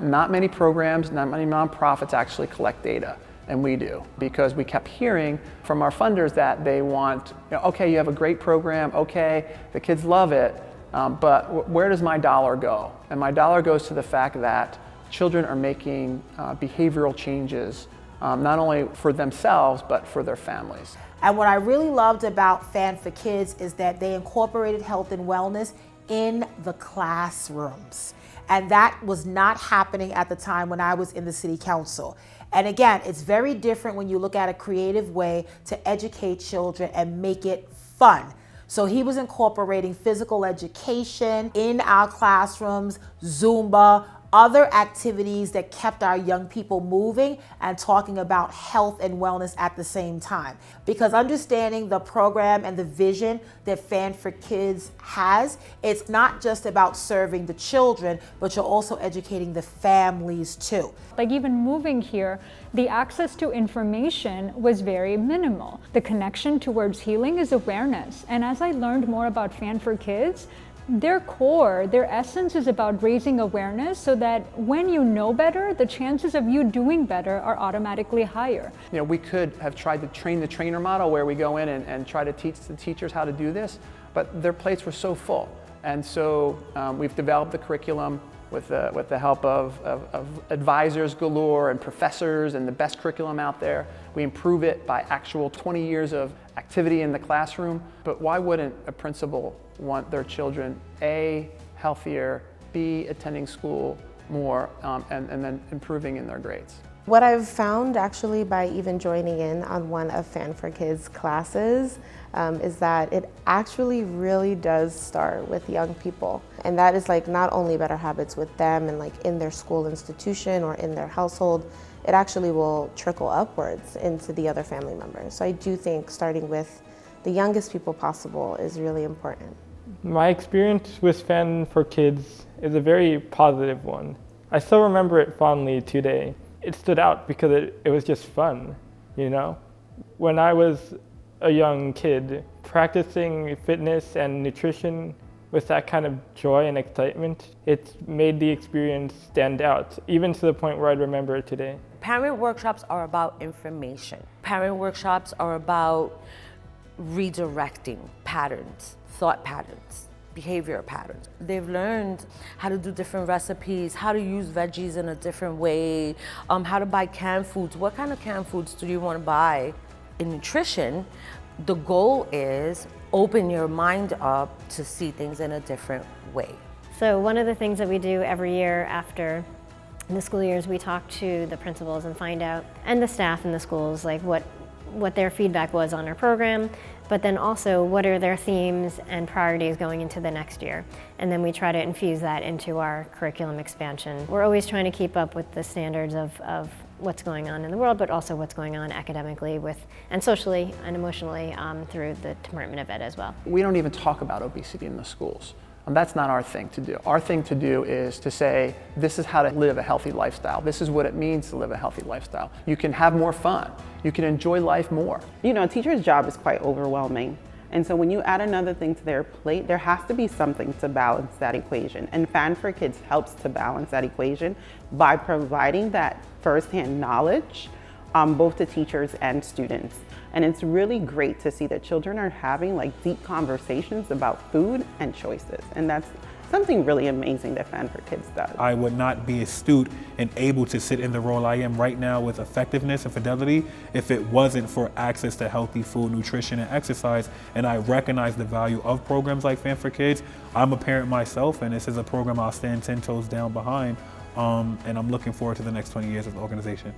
Not many programs, not many nonprofits actually collect data, and we do, because we kept hearing from our funders that they want, okay, you have a great program, okay, the kids love it, but where does my dollar go? And my dollar goes to the fact that children are making behavioral changes, not only for themselves, but for their families. And what I really loved about FAN4Kids is that they incorporated health and wellness in the classrooms. And that was not happening at the time when I was in the city council. And again, it's very different when you look at a creative way to educate children and make it fun. So he was incorporating physical education in our classrooms, Zumba, other activities that kept our young people moving and talking about health and wellness at the same time. Because understanding the program and the vision that FAN4Kids has, it's not just about serving the children, but you're also educating the families too. Like even moving here, the access to information was very minimal. The connection towards healing is awareness. And as I learned more about FAN4Kids, their core, their essence is about raising awareness so that when you know better, the chances of you doing better are automatically higher. We could have tried to train the trainer model where we go in and try to teach the teachers how to do this, but their plates were so full. And so we've developed the curriculum with the help of advisors galore and professors and the best curriculum out there. We improve it by actual 20 years of activity in the classroom. But why wouldn't a principal want their children, A, healthier, B, attending school more, and then improving in their grades? What I've found actually by even joining in on one of FAN4Kids classes is that it actually really does start with young people. And that is like not only better habits with them and like in their school institution or in their household, it actually will trickle upwards into the other family members. So I do think starting with the youngest people possible is really important. My experience with FAN4Kids is a very positive one. I still remember it fondly today. It stood out because it was just fun, When I was a young kid, practicing fitness and nutrition with that kind of joy and excitement, it made the experience stand out, even to the point where I'd remember it today. Parent workshops are about information. Parent workshops are about redirecting patterns, thought patterns, behavior patterns. They've learned how to do different recipes, how to use veggies in a different way, how to buy canned foods. What kind of canned foods do you want to buy? In nutrition, the goal is open your mind up to see things in a different way. So one of the things that we do every year after the school years, we talk to the principals and find out, and the staff in the schools, like what their feedback was on our program, but then also what are their themes and priorities going into the next year. And then we try to infuse that into our curriculum expansion. We're always trying to keep up with the standards of what's going on in the world, but also what's going on academically and socially and emotionally through the Department of Ed as well. We don't even talk about obesity in the schools. That's not our thing to do. Our thing to do is to say, this is how to live a healthy lifestyle. This is what it means to live a healthy lifestyle. You can have more fun. You can enjoy life more. A teacher's job is quite overwhelming. And so when you add another thing to their plate, there has to be something to balance that equation. And FAN4Kids helps to balance that equation by providing that firsthand knowledge, both to teachers and students. And it's really great to see that children are having deep conversations about food and choices. And that's something really amazing that FAN4Kids does. I would not be astute and able to sit in the role I am right now with effectiveness and fidelity if it wasn't for access to healthy food, nutrition, and exercise. And I recognize the value of programs like FAN4Kids. I'm a parent myself, and this is a program I'll stand 10 toes down behind. And I'm looking forward to the next 20 years of the organization.